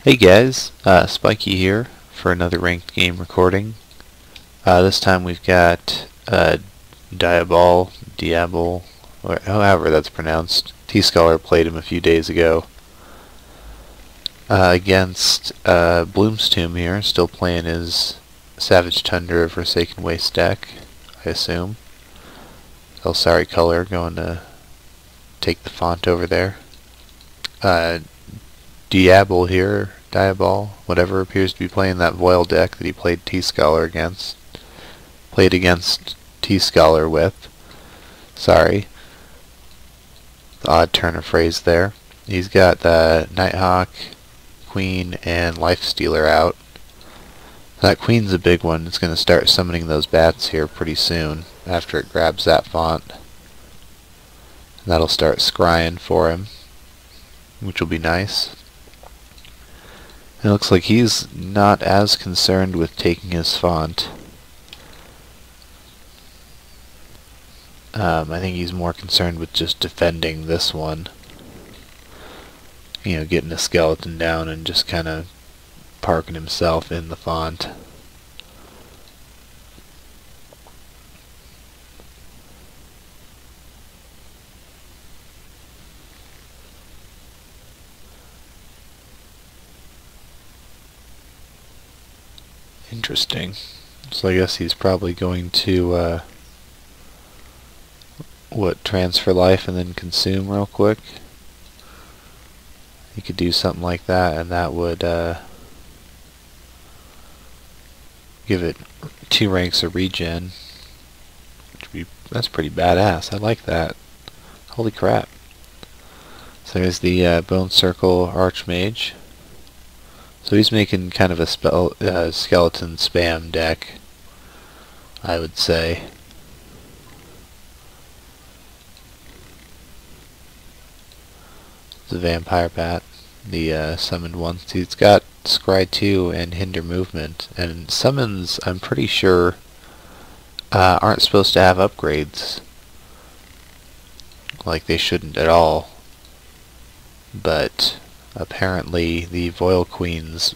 Hey guys, SPiEkY here for another ranked game recording. This time we've got Diabol, or however that's pronounced. T-Scholar played him a few days ago against Bloomstomb here, still playing his Savage Tundra Forsaken Waste deck, I assume. Elsari color going to take the font over there. Diabol here, Diabol, whatever, appears to be playing that Voil deck that he played T-Scholar against. Played against T-Scholar with. Sorry. The odd turn of phrase there. He's got the Nighthawk, Queen, and Lifestealer out. That Queen's a big one. It's going to start summoning those bats here pretty soon after it grabs that font. And that'll start scrying for him, which will be nice. It looks like he's not as concerned with taking his font. I think he's more concerned with just defending this one. You know, getting a skeleton down and just kind of parking himself in the font. Interesting. So I guess he's probably going to transfer life and then consume real quick. He could do something like that, and that would give it 2 ranks of regen. That's pretty badass. I like that. Holy crap. So there's the Bone Circle Archmage. So he's making kind of a skeleton spam deck, I would say. The Vampire Bat, the summoned one. See, it's got Scry 2 and Hinder Movement, and summons, I'm pretty sure, aren't supposed to have upgrades. Like, they shouldn't at all. But apparently the Voil Queen's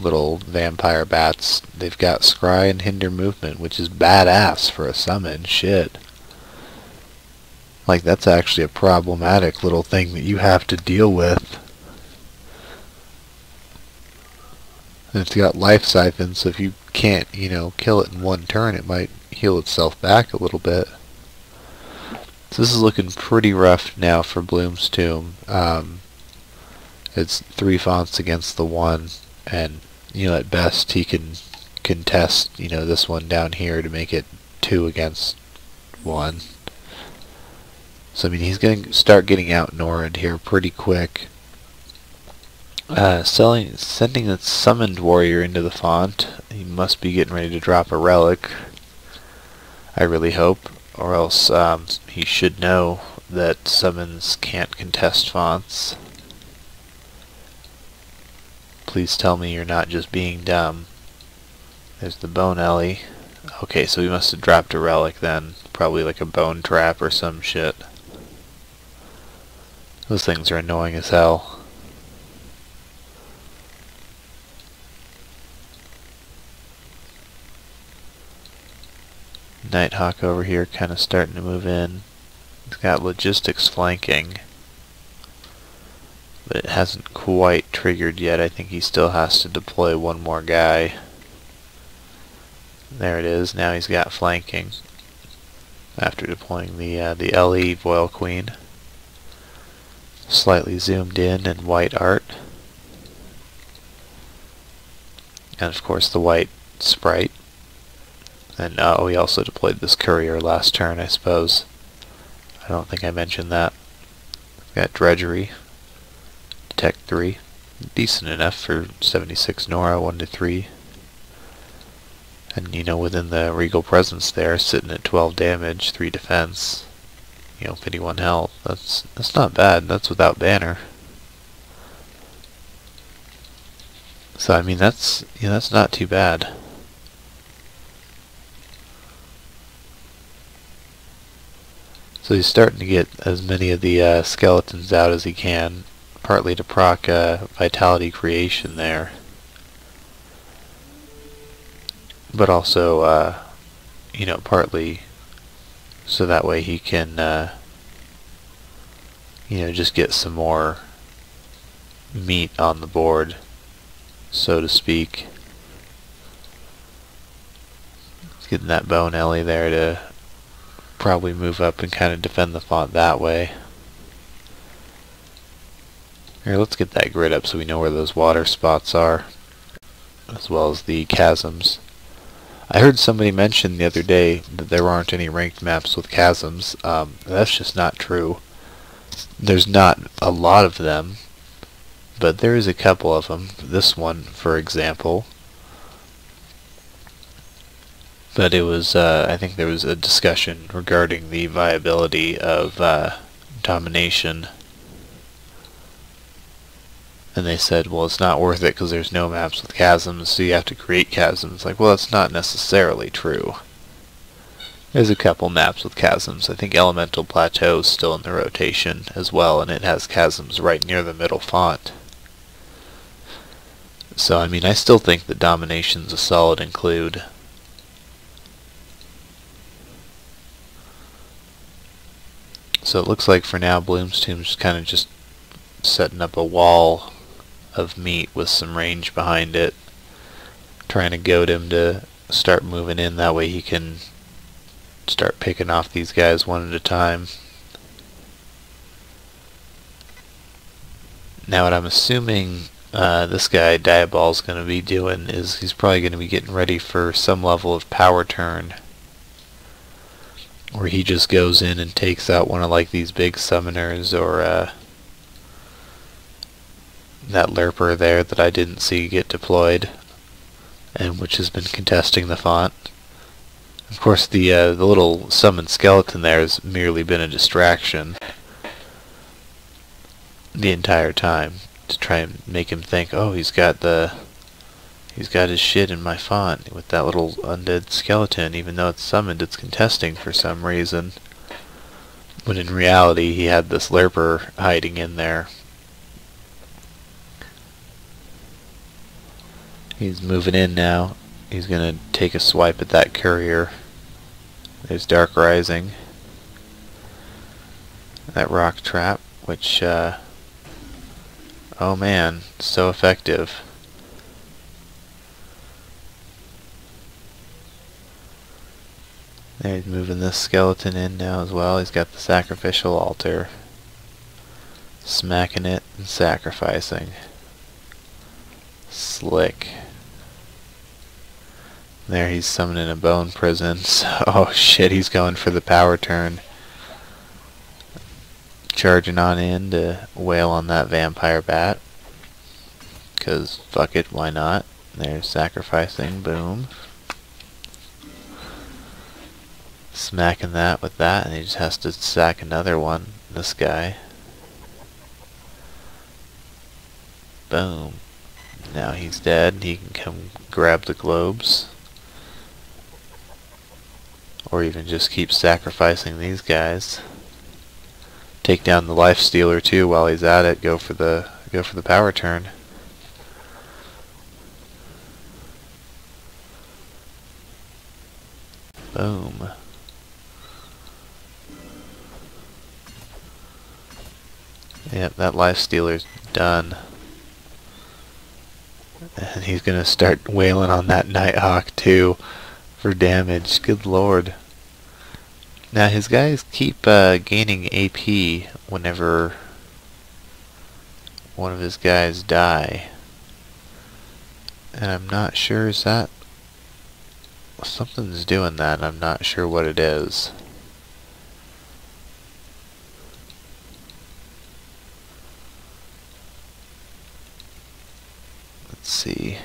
little vampire bats, they've got Scry and Hinder Movement, which is badass for a summon. Shit. Like, that's actually a problematic little thing that you have to deal with. And it's got Life Siphon, so if you can't, you know, kill it in one turn, it might heal itself back a little bit. So this is looking pretty rough now for Bloomstomb. It's 3 fonts against the 1, and, you know, at best he can contest, you know, this one down here to make it 2 against 1. So, I mean, he's going to start getting out Norad here pretty quick. Sending a summoned warrior into the font. He must be getting ready to drop a relic, I really hope, or else he should know that summons can't contest fonts. Please tell me you're not just being dumb. There's the Bone Ellie. Okay, so he must have dropped a relic then. Probably like a bone trap or some shit. Those things are annoying as hell. Nighthawk over here kind of starting to move in. He's got logistics flanking, but it hasn't quite triggered yet. I think he still has to deploy one more guy. There it is. Now he's got flanking after deploying the LE Voil Queen. Slightly zoomed in white art. And of course the white sprite. And we also deployed this courier last turn, I suppose. I don't think I mentioned that. Got Dredgery. Detect 3. Decent enough for 76 Nora, 1-3. And, you know, within the Regal Presence there, sitting at 12 damage, 3 defense. You know, 51 health. That's not bad. That's without banner. So, I mean, that's not too bad. So he's starting to get as many of the skeletons out as he can partly to proc vitality creation there, but also you know, partly so that way he can you know, just get some more meat on the board, so to speak. Getting that Bone Ellie there to probably move up and kind of defend the font that way. Here, let's get that grid up so we know where those water spots are, as well as the chasms. I heard somebody mention the other day that there aren't any ranked maps with chasms. That's just not true. There's not a lot of them, but there is a couple of them. This one, for example. But it was, I think there was a discussion regarding the viability of domination. And they said, well, it's not worth it because there's no maps with chasms, so you have to create chasms. Like, well, that's not necessarily true. There's a couple maps with chasms. I think Elemental Plateau is still in the rotation as well, and it has chasms right near the middle font. So, I mean, I still think that Domination's a solid include. So it looks like for now Bloomstomb's kind of just setting up a wall of meat with some range behind it, trying to goad him to start moving in, that way he can start picking off these guys one at a time. Now what I'm assuming this guy Diabol's going to be doing is he's probably going to be getting ready for some level of power turn, where he just goes in and takes out one of like these big summoners, or that Lurper there that I didn't see get deployed, and which has been contesting the font. Of course, the little summoned skeleton there has merely been a distraction the entire time to try and make him think, oh, he's got his shit in my font with that little undead skeleton. Even though it's summoned, it's contesting for some reason. When in reality, he had this Lurper hiding in there. He's moving in now. He's gonna take a swipe at that courier. There's Dark Rising. That rock trap, which, oh man, so effective. There, he's moving this skeleton in now as well. He's got the sacrificial altar. Smacking it and sacrificing. Slick. There, he's summoning a bone prison. Oh shit, he's going for the power turn. Charging on in to wail on that vampire bat. 'Cause fuck it, why not? There's sacrificing, boom. Smacking that with that, and he just has to sack another one. This guy. Boom. Now he's dead. He can come grab the globes. Or even just keep sacrificing these guys. Take down the life stealer too while he's at it. Go for the power turn. Boom. Yep, that life stealer's done. And he's gonna start wailing on that Nighthawk too for damage. Good lord. Now his guys keep gaining AP whenever one of his guys die. And I'm not sure, is that... something's doing that, and I'm not sure what it is. Let's see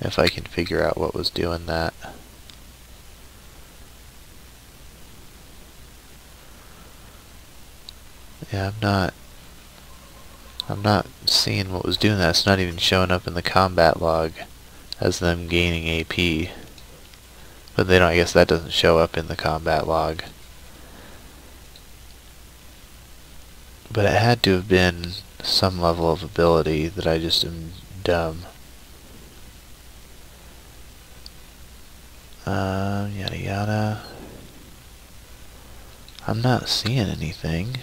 if I can figure out what was doing that. Yeah, I'm not seeing what was doing that. It's not even showing up in the combat log as them gaining AP. But they don't, I guess that doesn't show up in the combat log. But it had to have been some level of ability that I just am dumb. Yada yada. I'm not seeing anything.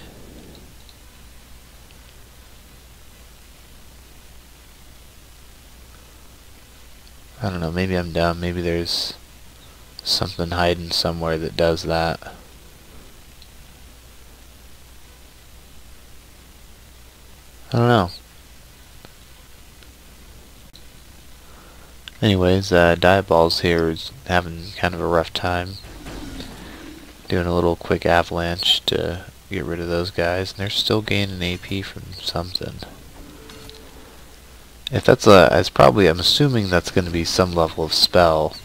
I don't know, maybe I'm dumb. Maybe there's something hiding somewhere that does that. I don't know. Anyways, Diabol's here is having kind of a rough time. Doing a little quick avalanche to get rid of those guys, and they're still gaining AP from something. If that's I'm assuming that's going to be some level of spell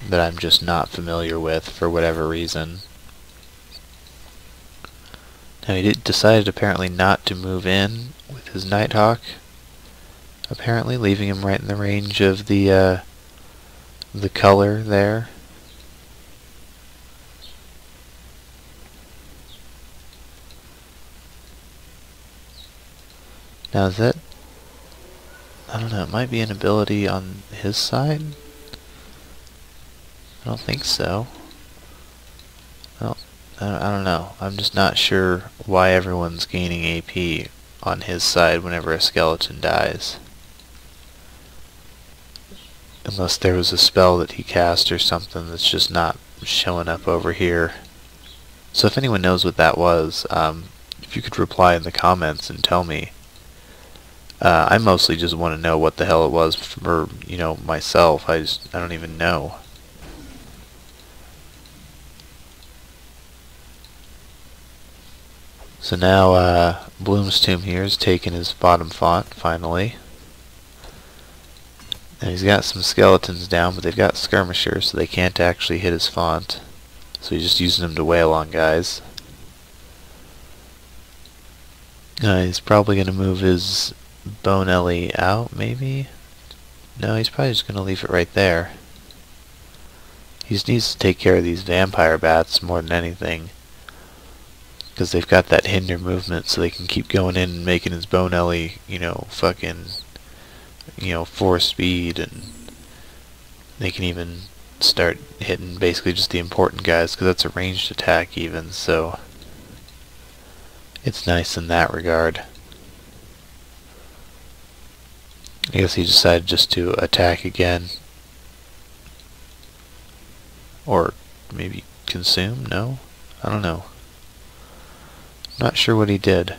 that I'm just not familiar with for whatever reason. Now he decided apparently not to move in with his Nighthawk, apparently leaving him right in the range of the color there. Now is that, I don't know, it might be an ability on his side? I don't think so. Well, I don't know. I'm just not sure why everyone's gaining AP on his side whenever a skeleton dies. Unless there was a spell that he cast or something that's just not showing up over here. So if anyone knows what that was, if you could reply in the comments and tell me. I mostly just want to know what the hell it was for, you know, myself. I don't even know. So now, Bloomstomb here is taking his bottom font, finally. And he's got some skeletons down, but they've got skirmishers, so they can't actually hit his font. So he's just using them to wail on guys. He's probably going to move his Bone Ellie out, maybe? No, he's probably just going to leave it right there. He just needs to take care of these vampire bats more than anything. Because they've got that hinder movement, so they can keep going in and making his Bone Ellie, you know, fucking, you know, 4 speed, and they can even start hitting basically just the important guys, because that's a ranged attack even, so it's nice in that regard. I guess he decided just to attack again. Or maybe consume? No? I don't know. Not sure what he did.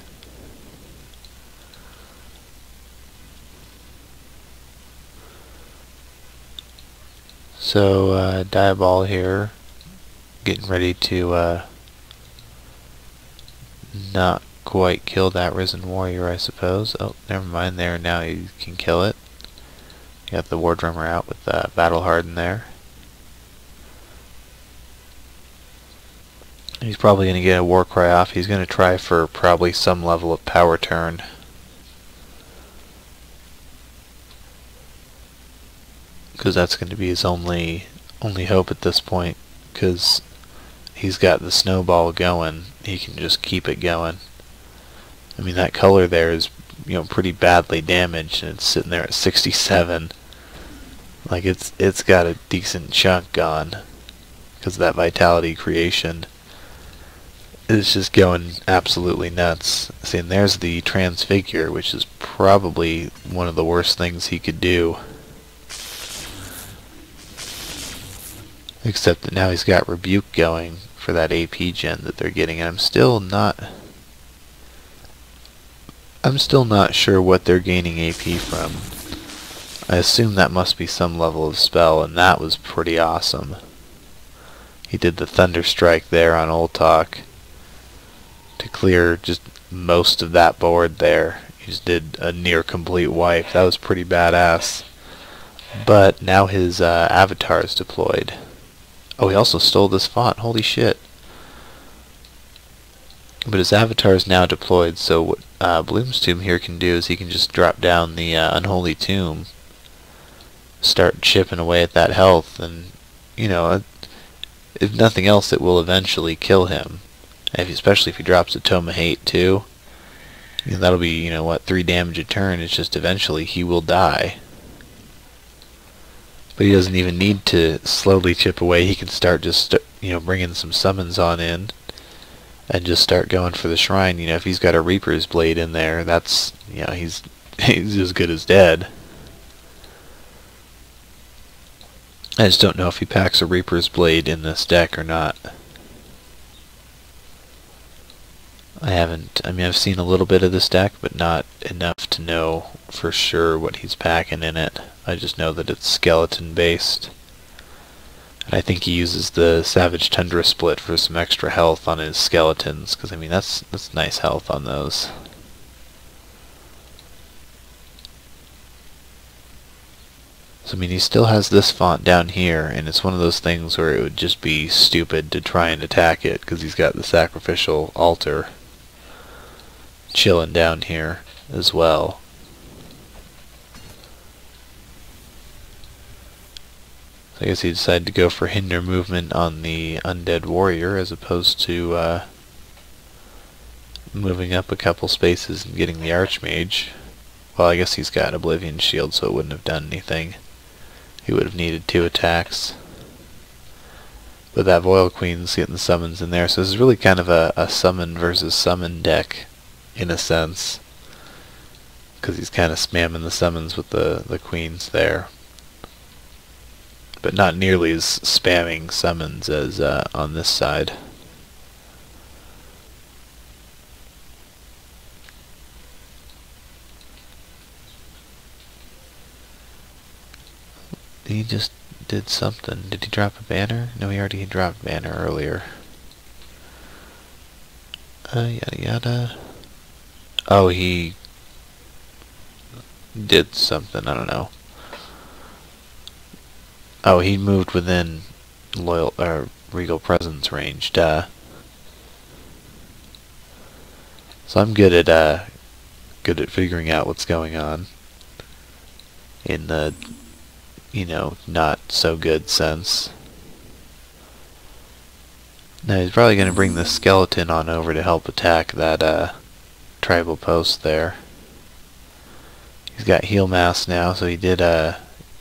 So, Diabol here, getting ready to, not quite kill that Risen Warrior, I suppose. Oh, never mind there, now you can kill it. You got the War Drummer out with Battle Harden there. He's probably going to get a War Cry off. He's going to try for probably some level of power turn. Because that's going to be his only hope at this point. Because he's got the snowball going. He can just keep it going. I mean, that color there is, you know, pretty badly damaged, and it's sitting there at 67. Like, it's got a decent chunk gone. Because of that Vitality creation. It's just going absolutely nuts. See, and there's the Transfigure, which is probably one of the worst things he could do. Except that now he's got Rebuke going for that AP gen that they're getting, and I'm still not sure what they're gaining AP from. I assume that must be some level of spell, and that was pretty awesome. He did the Thunder Strike there on Old Talk to clear just most of that board there. He just did a near complete wipe. That was pretty badass. But now his avatar is deployed. Oh, he also stole this font. Holy shit. But his avatar is now deployed, so what Bloomstomb here can do is he can just drop down the Unholy Tomb, start chipping away at that health, and, you know, if nothing else, it will eventually kill him. Especially if he drops a Tome of Hate too. You know, that'll be, you know, what, 3 damage a turn. It's just eventually he will die. But he doesn't even need to slowly chip away. He can start just, you know, bringing some summons on in and just start going for the shrine. You know, if he's got a Reaper's Blade in there, that's, you know, he's as good as dead. I just don't know if he packs a Reaper's Blade in this deck or not. I mean, I've seen a little bit of this deck, but not enough to know for sure what he's packing in it. I just know that it's skeleton based. And I think he uses the Savage Tundra split for some extra health on his skeletons, because I mean that's nice health on those. So I mean he still has this font down here, and it's one of those things where it would just be stupid to try and attack it, because he's got the sacrificial altar chilling down here as well. I guess he decided to go for hinder movement on the undead warrior as opposed to moving up a couple spaces and getting the archmage. Well, I guess he's got Oblivion Shield, so it wouldn't have done anything. He would have needed 2 attacks. But that Voil Queen's getting the summons in there, so this is really kind of a summon versus summon deck in a sense, because he's kind of spamming the summons with the queens there. But not nearly as spamming summons as on this side. He just did something. Did he drop a banner? No, he already dropped a banner earlier. Yada yada. Oh, he did something. I don't know. Oh, he moved within loyal or Regal Presence range. Duh. So I'm good at figuring out what's going on in the, you know, not so good sense. Now he's probably going to bring the skeleton on over to help attack that tribal post there. He's got heal mass now, so he did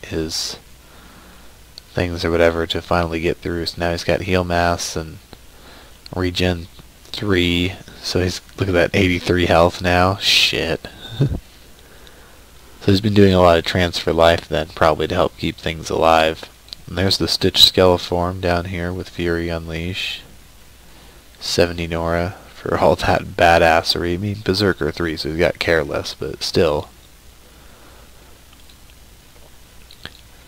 his things or whatever to finally get through. So now he's got heal mass and regen 3. So he's, look at that, 83 health now. Shit. So he's been doing a lot of transfer life then, probably to help keep things alive. And there's the Stitch Skelliform down here with Fury Unleash. 70 Nora for all that badassery. I mean, Berserker 3, so he's got Careless, but still.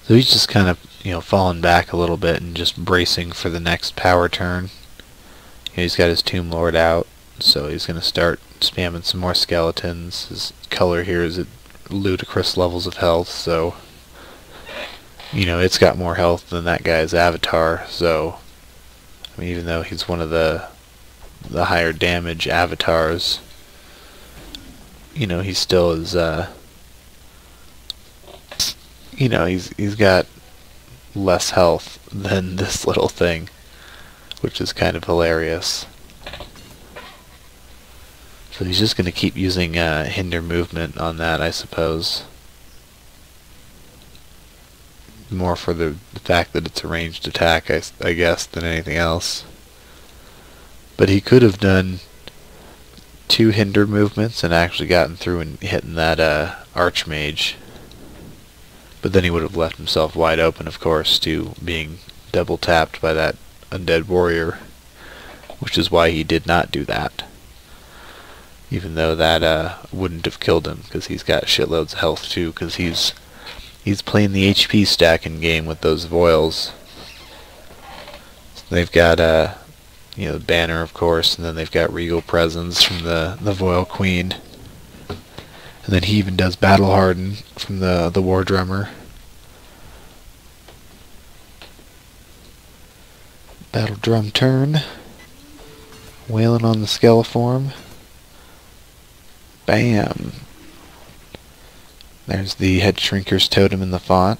So he's just kind of, you know, falling back a little bit and just bracing for the next power turn. You know, he's got his Tomb Lord out, so he's going to start spamming some more skeletons. His color here is at ludicrous levels of health, so, you know, it's got more health than that guy's avatar, so, I mean, even though he's one of the higher damage avatars, you know, he still is, you know, he's got less health than this little thing, which is kind of hilarious. So he's just going to keep using hinder movement on that, I suppose. More for the fact that it's a ranged attack, I guess, than anything else. But he could have done 2 hinder movements and actually gotten through and hitting that archmage. But then he would have left himself wide open, of course, to being double tapped by that undead warrior, which is why he did not do that. Even though that wouldn't have killed him, because he's got shitloads of health too, because he's playing the HP stack in game with those Voils. So they've got you know, Banner, of course, and then they've got Regal Presence from the Voil Queen. And then he even does Battle Harden from the War Drummer. Battle Drum turn. Wailing on the Skelliform. Bam! There's the Head Shrinker's Totem in the font.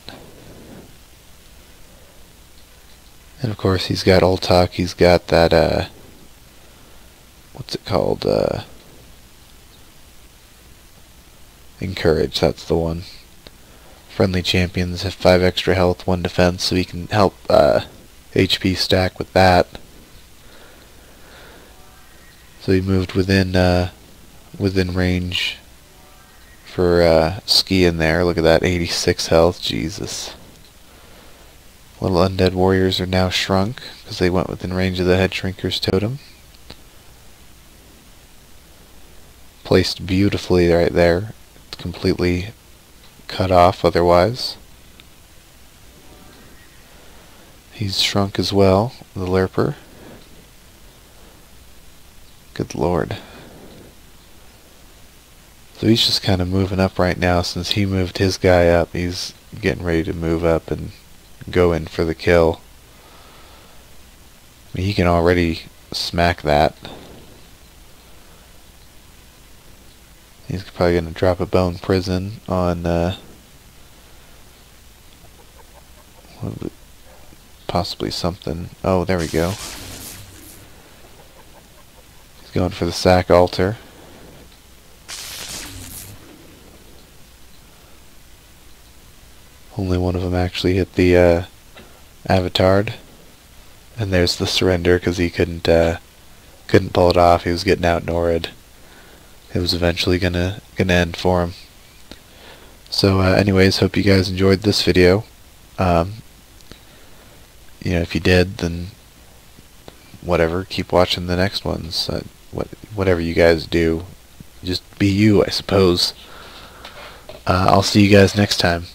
And of course he's got Ultok, he's got that, what's it called, Encourage, that's the one. Friendly champions have 5 extra health, 1 defense, so he can help HP stack with that. So he moved within range for SPiEkY in there. Look at that, 86 health, Jesus. Little undead warriors are now shrunk because they went within range of the head shrinker's totem. Placed beautifully right there. It's completely cut off otherwise. He's shrunk as well, the Lurper. Good lord. So he's just kind of moving up right now. Since he moved his guy up, he's getting ready to move up and go in for the kill. I mean, he can already smack that. He's probably going to drop a bone prison on possibly something. Oh, there we go. He's going for the sack altar. Only one of them actually hit the avatard, and there's the surrender because he couldn't pull it off. He was getting out Norrid. It was eventually gonna end for him. So anyways, hope you guys enjoyed this video. You know, if you did, then whatever, keep watching the next ones. Whatever you guys do, just be you, I suppose. I'll see you guys next time.